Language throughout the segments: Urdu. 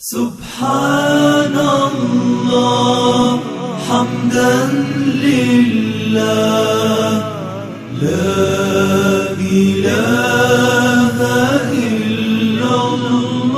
سبحان الله حمدا لله لا إله إلا الله.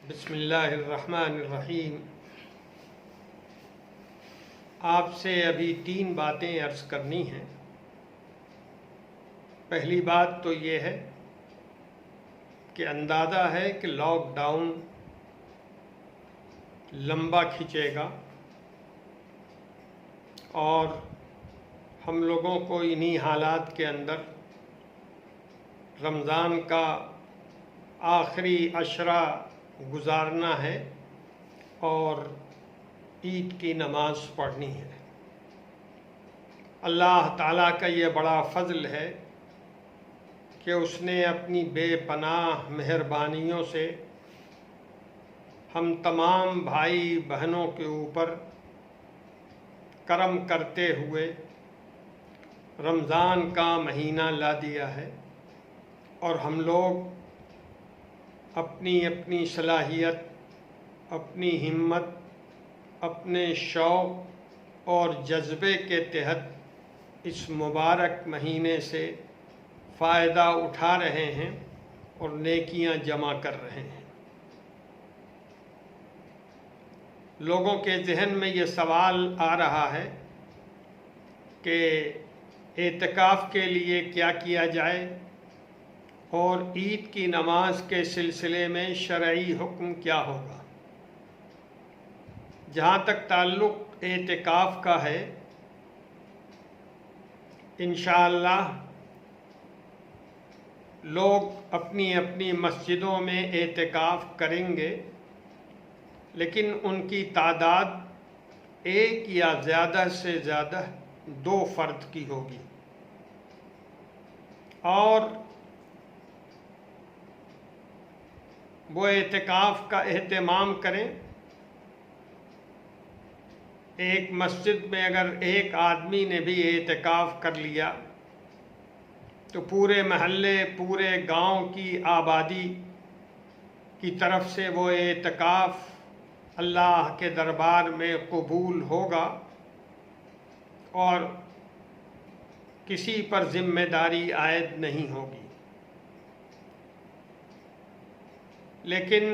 بسم اللہ الرحمن الرحیم. آپ سے ابھی 3 باتیں عرض کرنی ہیں. پہلی بات تو یہ ہے کہ اندازہ ہے کہ لاک ڈاؤن لمبا کھنچے گا اور ہم لوگوں کو انہی حالات کے اندر رمضان کا آخری عشرہ گزارنا ہے اور عید کی نماز پڑھنی ہے. اللہ تعالیٰ کا یہ بڑا فضل ہے کہ اس نے اپنی بے پناہ مہربانیوں سے ہم تمام بھائی بہنوں کے اوپر کرم کرتے ہوئے رمضان کا مہینہ لا دیا ہے اور ہم لوگ اپنی اپنی صلاحیت، اپنی ہمت، اپنے شوق اور جذبے کے تحت اس مبارک مہینے سے فائدہ اٹھا رہے ہیں اور نیکیاں جمع کر رہے ہیں. لوگوں کے ذہن میں یہ سوال آ رہا ہے کہ اعتکاف کے لیے کیا کیا جائے اور عید کی نماز کے سلسلے میں شرعی حکم کیا ہوگا. جہاں تک تعلق اعتکاف کا ہے، انشاءاللہ لوگ اپنی اپنی مسجدوں میں اعتکاف کریں گے، لیکن ان کی تعداد 1 یا زیادہ سے زیادہ 2 فرد کی ہوگی اور وہ اعتکاف کا اہتمام کریں. ایک مسجد میں اگر ایک آدمی نے بھی اعتکاف کر لیا تو پورے محلے، پورے گاؤں کی آبادی کی طرف سے وہ اعتکاف اللہ کے دربار میں قبول ہوگا اور کسی پر ذمہ داری عائد نہیں ہوگی. لیکن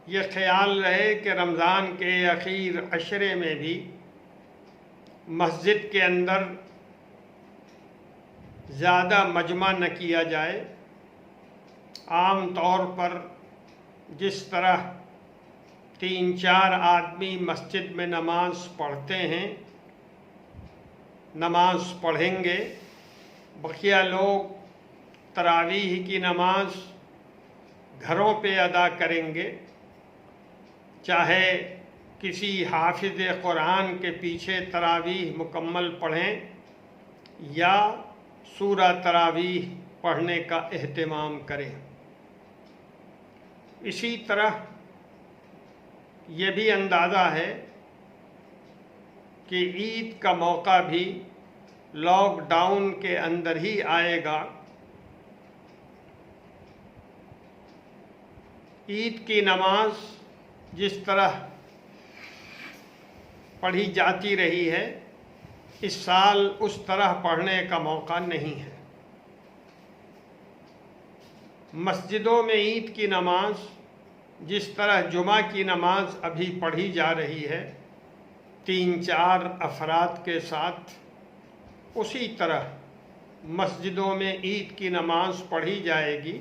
یہ خیال رہے کہ رمضان کے اخیر عشرے میں بھی مسجد کے اندر زیادہ مجمع نہ کیا جائے. عام طور پر جس طرح 3-4 آدمی مسجد میں نماز پڑھتے ہیں، نماز پڑھیں گے. بقیہ لوگ تراویح کی نماز گھروں پہ ادا کریں گے، چاہے کسی حافظ قرآن کے پیچھے تراویح مکمل پڑھیں یا سورہ تراویح پڑھنے کا اہتمام کریں. اسی طرح یہ بھی اندازہ ہے کہ عید کا موقع بھی لاک ڈاؤن کے اندر ہی آئے گا. عید کی نماز جس طرح پڑھی جاتی رہی ہے، اس سال اس طرح پڑھنے کا موقع نہیں ہے. مسجدوں میں عید کی نماز جس طرح جمعہ کی نماز ابھی پڑھی جا رہی ہے 3-4 افراد کے ساتھ، اسی طرح مسجدوں میں عید کی نماز پڑھی جائے گی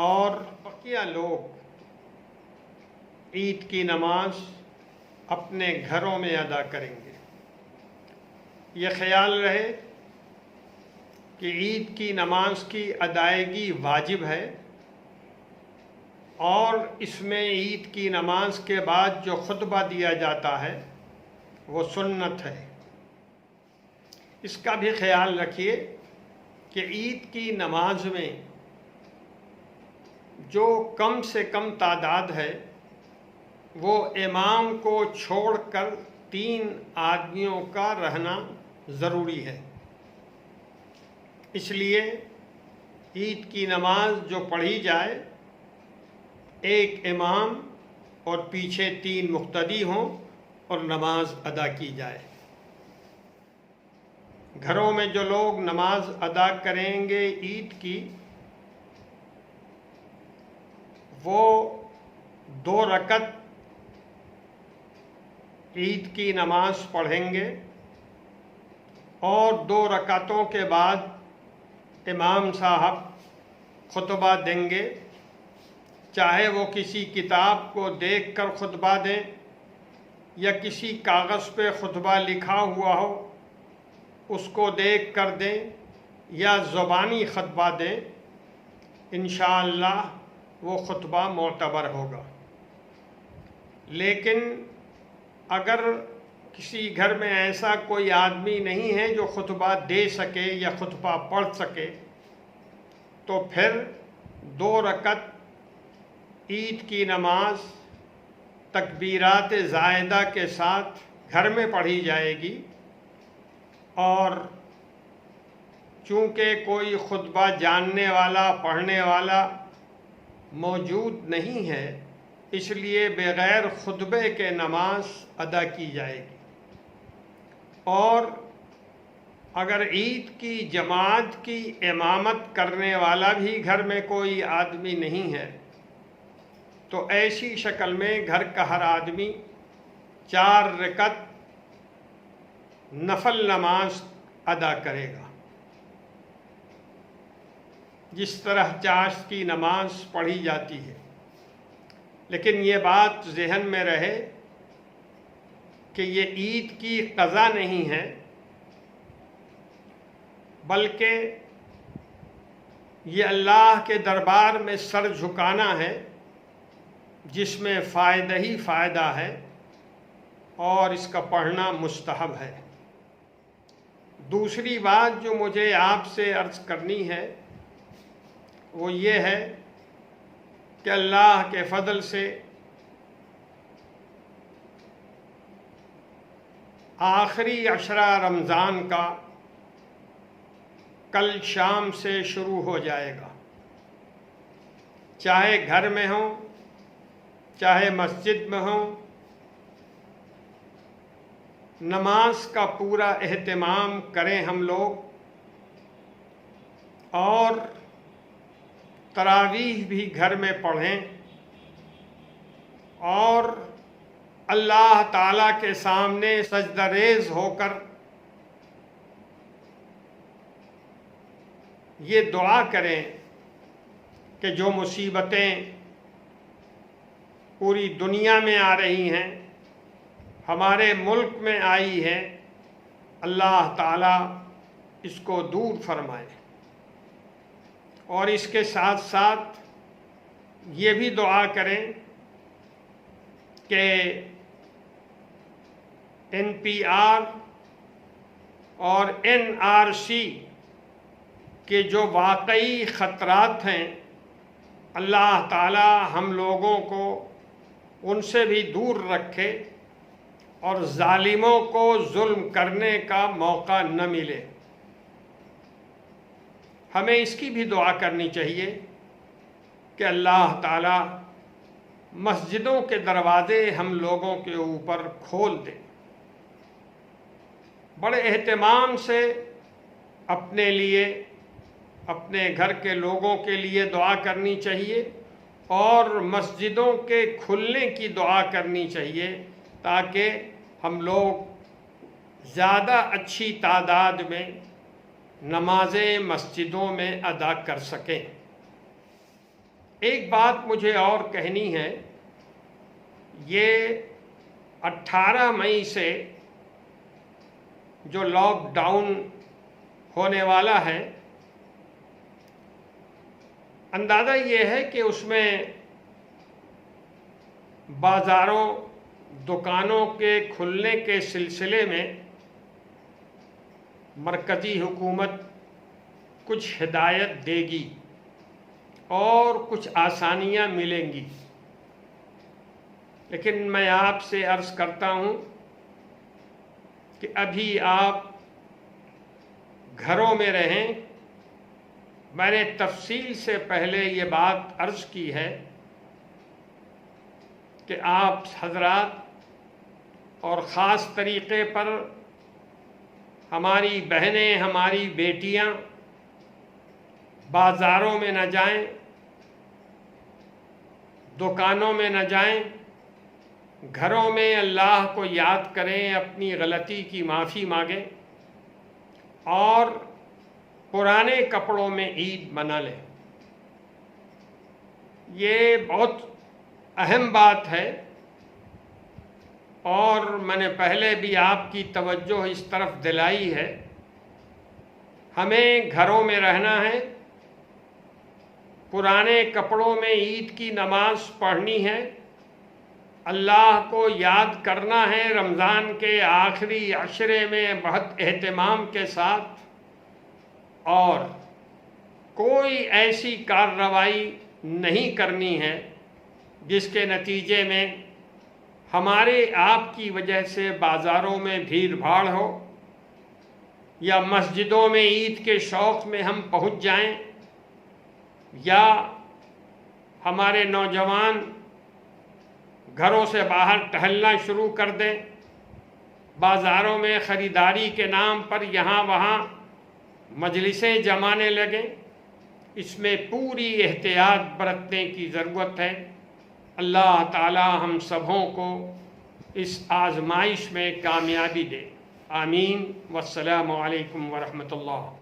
اور بقیہ لوگ عید کی نماز اپنے گھروں میں ادا کریں گے. یہ خیال رہے کہ عید کی نماز کی ادائیگی واجب ہے اور اس میں عید کی نماز کے بعد جو خطبہ دیا جاتا ہے وہ سنت ہے. اس کا بھی خیال رکھیے کہ عید کی نماز میں جو کم سے کم تعداد ہے وہ امام کو چھوڑ کر 3 آدمیوں کا رہنا ضروری ہے. اس لیے عید کی نماز جو پڑھی جائے ایک امام اور پیچھے 3 مقتدی ہوں اور نماز ادا کی جائے۔ گھروں میں جو لوگ نماز ادا کریں گے عید کی، وہ 2 رکعت عید کی نماز پڑھیں گے اور 2 رکعتوں کے بعد امام صاحب خطبہ دیں گے، چاہے وہ کسی کتاب کو دیکھ کر خطبہ دیں یا کسی کاغذ پہ خطبہ لکھا ہوا ہو اس کو دیکھ کر دیں یا زبانی خطبہ دیں، انشاءاللہ وہ خطبہ معتبر ہوگا۔ لیکن اگر کسی گھر میں ایسا کوئی آدمی نہیں ہے جو خطبہ دے سکے یا خطبہ پڑھ سکے، تو پھر 2 رکعت عید کی نماز تکبیرات زائدہ کے ساتھ گھر میں پڑھی جائے گی، اور چونکہ کوئی خطبہ جاننے والا پڑھنے والا موجود نہیں ہے، اس لیے بغیر خطبے کے نماز ادا کی جائے گی۔ اور اگر عید کی جماعت کی امامت کرنے والا بھی گھر میں کوئی آدمی نہیں ہے تو ایسی شکل میں گھر کا ہر آدمی 4 رکعت نفل نماز ادا کرے گا، جس طرح چاشت کی نماز پڑھی جاتی ہے۔ لیکن یہ بات ذہن میں رہے کہ یہ عید کی قضا نہیں ہے، بلکہ یہ اللہ کے دربار میں سر جھکانا ہے، جس میں فائدہ ہی فائدہ ہے اور اس کا پڑھنا مستحب ہے۔ دوسری بات جو مجھے آپ سے عرض کرنی ہے وہ یہ ہے کہ اللہ کے فضل سے آخری عشرہ رمضان کا کل شام سے شروع ہو جائے گا، چاہے گھر میں ہوں چاہے مسجد میں ہوں، نماز کا پورا اہتمام کریں ہم لوگ، اور تراویح بھی گھر میں پڑھیں، اور اللہ تعالیٰ کے سامنے سجدہ ریز ہو کر یہ دعا کریں کہ جو مصیبتیں پوری دنیا میں آ رہی ہیں، ہمارے ملک میں آئی ہیں، اللہ تعالیٰ اس کو دور فرمائے۔ اور اس کے ساتھ ساتھ یہ بھی دعا کریں کہ NPR اور NRC کے جو واقعی خطرات ہیں، اللہ تعالیٰ ہم لوگوں کو ان سے بھی دور رکھے اور ظالموں کو ظلم کرنے کا موقع نہ ملے۔ ہمیں اس کی بھی دعا کرنی چاہیے کہ اللہ تعالیٰ مسجدوں کے دروازے ہم لوگوں کے اوپر کھول دے۔ بڑے اہتمام سے اپنے لیے، اپنے گھر کے لوگوں کے لیے دعا کرنی چاہیے، اور مسجدوں کے کھلنے کی دعا کرنی چاہیے تاکہ ہم لوگ زیادہ اچھی تعداد میں نمازیں مسجدوں میں ادا کر سکیں۔ ایک بات مجھے اور کہنی ہے، یہ 18 مئی سے جو لاک ڈاؤن ہونے والا ہے، اندازہ یہ ہے کہ اس میں بازاروں، دکانوں کے کھلنے کے سلسلے میں مرکزی حکومت کچھ ہدایت دے گی اور کچھ آسانیاں ملیں گی۔ لیکن میں آپ سے عرض کرتا ہوں کہ ابھی آپ گھروں میں رہیں، میں نے تفصیل سے پہلے یہ بات عرض کی ہے کہ آپ حضرات اور خاص طریقے پر ہماری بہنیں، ہماری بیٹیاں بازاروں میں نہ جائیں، دکانوں میں نہ جائیں، گھروں میں اللہ کو یاد کریں، اپنی غلطی کی معافی مانگیں اور پرانے کپڑوں میں عید منا لیں۔ یہ بہت اہم بات ہے اور میں نے پہلے بھی آپ کی توجہ اس طرف دلائی ہے۔ ہمیں گھروں میں رہنا ہے، پرانے کپڑوں میں عید کی نماز پڑھنی ہے، اللہ کو یاد کرنا ہے رمضان کے آخری عشرے میں بہت اہتمام کے ساتھ، اور کوئی ایسی کارروائی نہیں کرنی ہے جس کے نتیجے میں ہمارے آپ کی وجہ سے بازاروں میں بھیڑ بھاڑ ہو یا مسجدوں میں عید کے شوق میں ہم پہنچ جائیں یا ہمارے نوجوان گھروں سے باہر ٹہلنا شروع کر دیں، بازاروں میں خریداری کے نام پر یہاں وہاں مجلسیں جمانے لگیں۔ اس میں پوری احتیاط برتنے کی ضرورت ہے۔ اللہ تعالی ہم سبوں کو اس آزمائش میں کامیابی دے، آمین۔ والسلام علیکم ورحمۃ اللہ۔